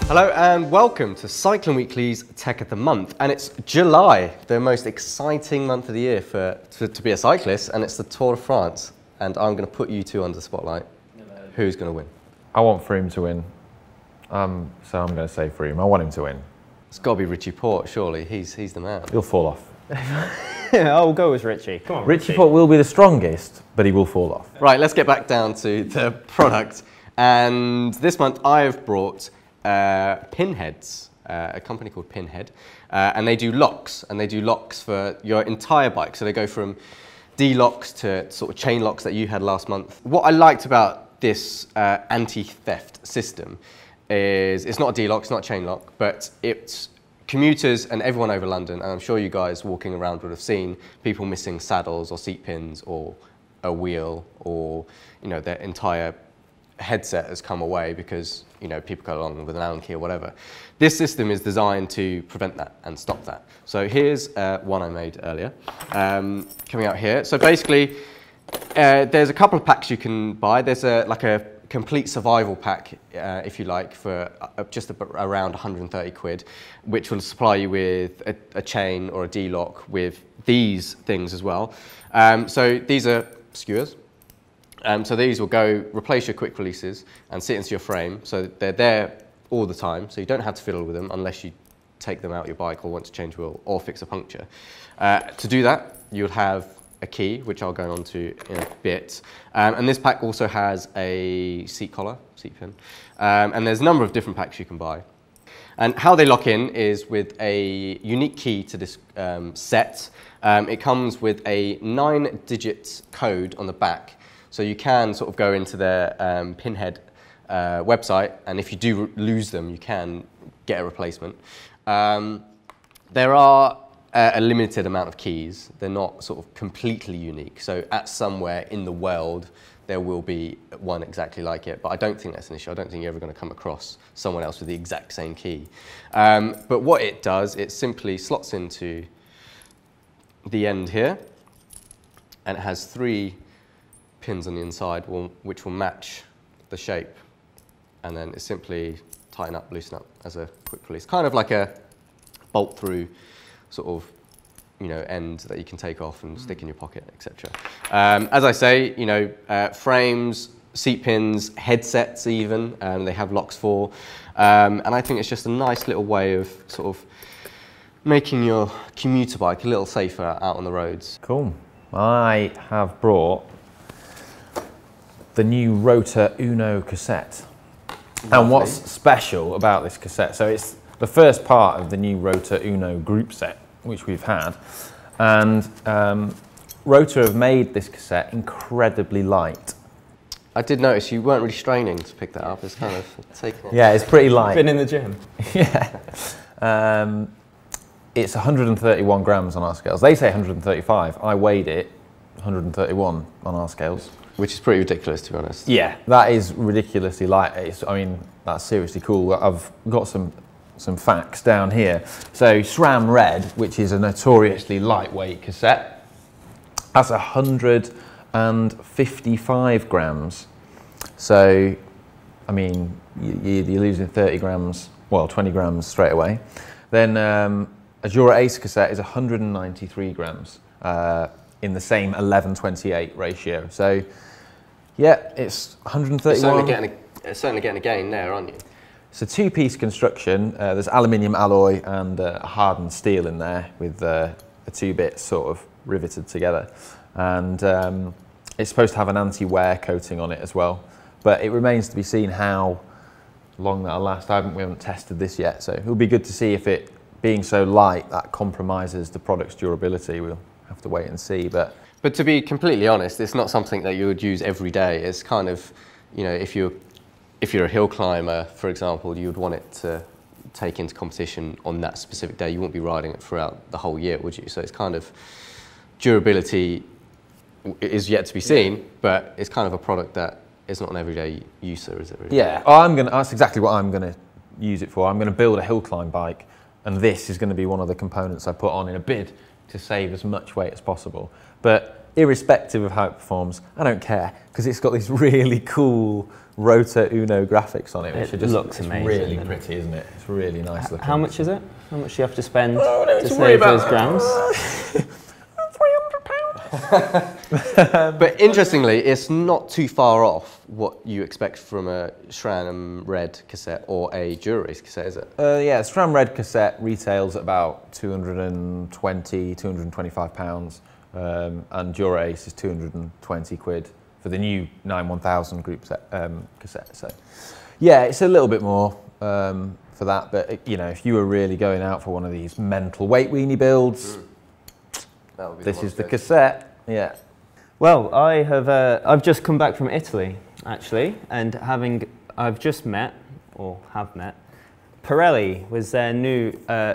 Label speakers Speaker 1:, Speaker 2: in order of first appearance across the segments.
Speaker 1: Hello and welcome to Cycling Weekly's Tech of the Month, and it's July, the most exciting month of the year to be a cyclist, and it's the Tour de France, and I'm going to put you two under the spotlight. Who's going to win?
Speaker 2: I want Froome to win, so I'm going to say Froome. I want him to win.
Speaker 1: It's got to be Richie Porte, surely. He's the man.
Speaker 2: He'll fall off.
Speaker 3: I'll go with Richie. Come on,
Speaker 2: Richie Porte will be the strongest, but he will fall off.
Speaker 1: Right, let's get back down to the product, and this month I've brought Pinheads, a company called Pinhead, and they do locks, for your entire bike. So they go from D-locks to sort of chain locks that you had last month. What I liked about this anti-theft system is it's not a D-lock, it's not a chain lock, but it's commuters and everyone over London, and I'm sure you guys walking around would have seen people missing saddles or seat pins or a wheel, or their entire headset has come away because people go along with an Allen key or whatever. This system is designed to prevent that and stop that. So here's one I made earlier, coming out here. So basically, there's a couple of packs you can buy. There's like a complete survival pack, if you like, for just around 130 quid, which will supply you with a chain or a D-lock with these things as well. So these are skewers. So these will go replace your quick releases and sit into your frame. So they're there all the time. So you don't have to fiddle with them unless you take them out your bike or want to change wheel or fix a puncture. To do that, you'll have a key, which I'll go on to in a bit. And this pack also has a seat collar, seat pin. And there's a number of different packs you can buy. And how they lock in is with a unique key to this set. It comes with a 9-digit code on the back. So you can sort of go into their Pinhead website, and if you do lose them, you can get a replacement. There are a limited amount of keys. They're not sort of completely unique. So at somewhere in the world, there will be one exactly like it, but I don't think that's an issue. I don't think you're ever going to come across someone else with the exact same key. But what it does, it simply slots into the end here, and it has 3 pins on the inside which will match the shape, and then it's simply tighten up, loosen up as a quick release, kind of like a bolt through sort of end that you can take off and stick in your pocket, etc. As I say, frames, seat pins, headsets even, they have locks for, and I think it's just a nice little way of sort of making your commuter bike a little safer out on the roads.
Speaker 2: Cool. I have brought the new Rotor Uno cassette. Lovely. And what's special about this cassette, so it's the first part of the new Rotor Uno group set, which we've had, and Rotor have made this cassette incredibly light.
Speaker 1: I did notice you weren't really straining to pick that up. It's kind of taking it.
Speaker 2: Yeah, it's pretty light.
Speaker 3: Been in the gym.
Speaker 2: Yeah. It's 131 grams on our scales. They say 135. I weighed it 131 on our scales.
Speaker 1: Which is pretty ridiculous, to be honest.
Speaker 2: Yeah, that is ridiculously light. I mean, that's seriously cool. I've got some facts down here. So SRAM Red, which is a notoriously lightweight cassette, that's 155 grams. So, I mean, you're losing 30 grams, well, 20 grams straight away. Then a Dura-Ace cassette is 193 grams in the same 11:28 ratio. So, yeah, it's 131.
Speaker 1: Certainly getting a gain there, aren't you?
Speaker 2: It's a 2-piece construction. There's aluminium alloy and hardened steel in there with the 2 bits sort of riveted together. And it's supposed to have an anti-wear coating on it as well. But it remains to be seen how long that'll last. We haven't tested this yet, so it'll be good to see if it, being so light, that compromises the product's durability. We'll have to wait and see. But
Speaker 1: to be completely honest, it's not something that you would use every day. It's kind of, if you're a hill climber, for example, you would want it to take into competition on that specific day. You won't be riding it throughout the whole year, would you? So it's kind of, durability is yet to be seen, but it's kind of a product that is not an everyday user, is it really?
Speaker 2: Yeah, that's exactly what I'm going to use it for. I'm going to build a hill climb bike, and this is going to be one of the components I put on in a bid to save as much weight as possible. But irrespective of how it performs, I don't care, because it's got these really cool Rotor Uno graphics on it, which
Speaker 3: looks amazing.
Speaker 2: Really pretty, isn't it? It's really nice looking.
Speaker 3: How much is it? How much do you have to spend
Speaker 2: to
Speaker 3: save those grams?
Speaker 1: But interestingly, it's not too far off what you expect from a SRAM Red cassette or a Dura-Ace cassette, is it?
Speaker 2: Yeah, SRAM Red cassette retails at about 220, 225 pounds, and Dura-Ace is 220 quid for the new 91000 group cassette. So, yeah, it's a little bit more for that, but you know, if you were really going out for one of these mental weight weenie builds, this is the cassette. Yeah.
Speaker 3: Well, I've just come back from Italy, actually, and I've just met, or have met, Pirelli with their new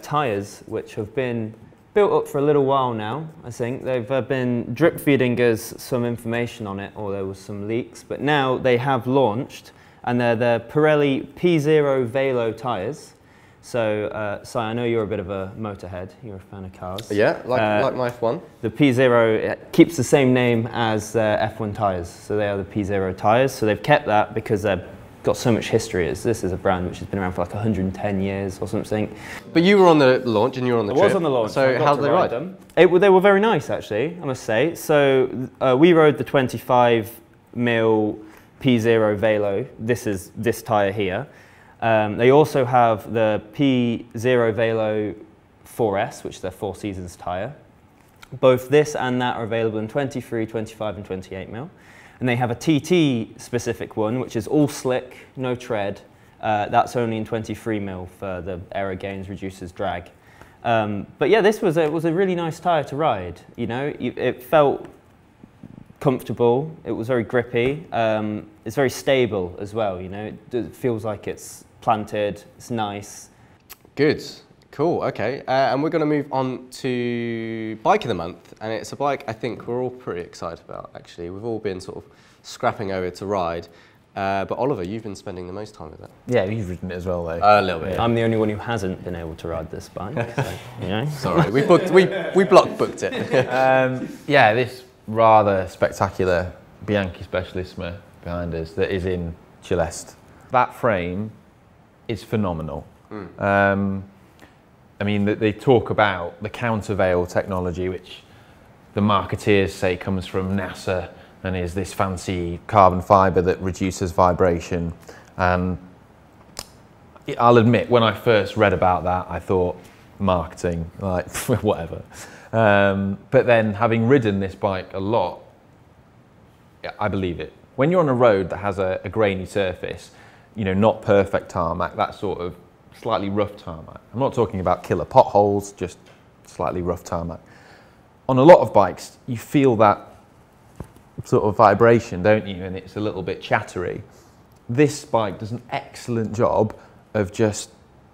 Speaker 3: tyres, which have been built up for a little while now, I think. They've been drip feeding us some information on it, or there was some leaks, but now they have launched, and they're the Pirelli Pzero Velo tyres. So, Si, I know you're a bit of a motorhead. You're a fan of cars.
Speaker 1: Yeah, like my F1.
Speaker 3: The Pzero keeps the same name as F1 tyres, so they are the Pzero tyres. So they've kept that because they've got so much history. This is a brand which has been around for like 110 years or something.
Speaker 1: But you were on the launch and you were on the trip.
Speaker 3: I was on the launch.
Speaker 1: So how did they ride
Speaker 3: them? They were very nice, actually, I must say. So we rode the 25mm Pzero Velo. This is this tyre here. They also have the Pzero Velo 4S, which is their 4 seasons tyre. Both this and that are available in 23, 25 and 28mm. And they have a TT specific one, which is all slick, no tread. That's only in 23mm for the aero gains, reduces drag. But yeah, this was a really nice tyre to ride. You know, it felt comfortable. It was very grippy. It's very stable as well. You know, it feels like it's planted. It's nice.
Speaker 1: Good. Cool. Okay. And we're going to move on to Bike of the Month, and it's a bike I think we're all pretty excited about. Actually, we've all been sort of scrapping over to ride. But Oliver, you've been spending the most time with it.
Speaker 2: Yeah, you've ridden it as well, though.
Speaker 1: A little bit.
Speaker 3: I'm the only one who hasn't been able to ride this bike. So, you know.
Speaker 1: Sorry, we block booked it.
Speaker 2: Yeah, this rather spectacular Bianchi Specialissima behind us that is in Celeste. That frame is phenomenal. I mean, they talk about the countervail technology, which the marketeers say comes from NASA and is this fancy carbon fibre that reduces vibration. And I'll admit, when I first read about that, I thought marketing, like whatever. But then having ridden this bike a lot, I believe it. When you're on a road that has a grainy surface, you know, not perfect tarmac, that sort of slightly rough tarmac. I'm not talking about killer potholes, just slightly rough tarmac. On a lot of bikes, you feel that sort of vibration, don't you? And it's a little bit chattery. This bike does an excellent job of just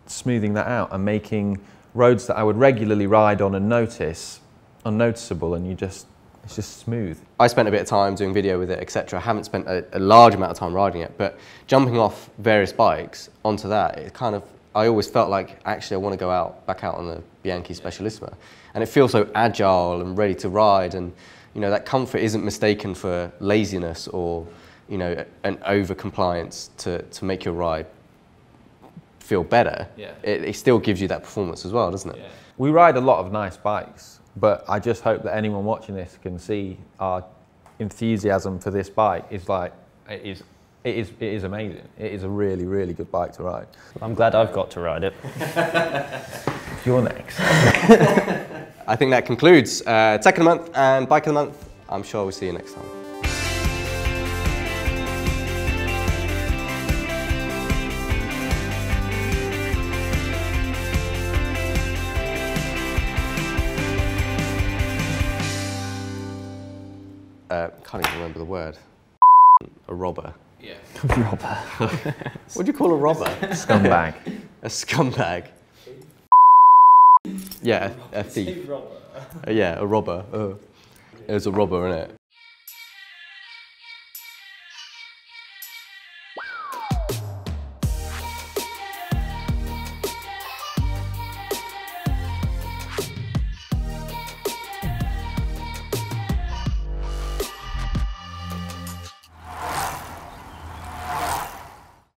Speaker 2: smoothing that out and making roads that I would regularly ride on and notice unnoticeable, and it's just smooth. I
Speaker 1: spent a bit of time doing video with it, etc. I haven't spent a large amount of time riding it, but jumping off various bikes onto that, it kind of, I always felt like, actually I want to go back out on the Bianchi Specialissima. And it feels so agile and ready to ride, and you know, that comfort isn't mistaken for laziness or, you know, an over-compliance to make your ride feel better. Yeah. It still gives you that performance as well, doesn't it? Yeah.
Speaker 2: We ride a lot of nice bikes, but I just hope that anyone watching this can see our enthusiasm for this bike is like, it is amazing. It is a really, really good bike to ride.
Speaker 3: I'm glad I've got to ride it.
Speaker 2: You're next.
Speaker 1: I think that concludes Tech of the Month and Bike of the Month. I'm sure we'll see you next time. Can't even remember the word. A robber.
Speaker 3: Yeah. Robber.
Speaker 1: What do you call a robber?
Speaker 2: Scumbag.
Speaker 1: A scumbag. Yeah, a thief. Yeah, a robber. It was a robber, innit?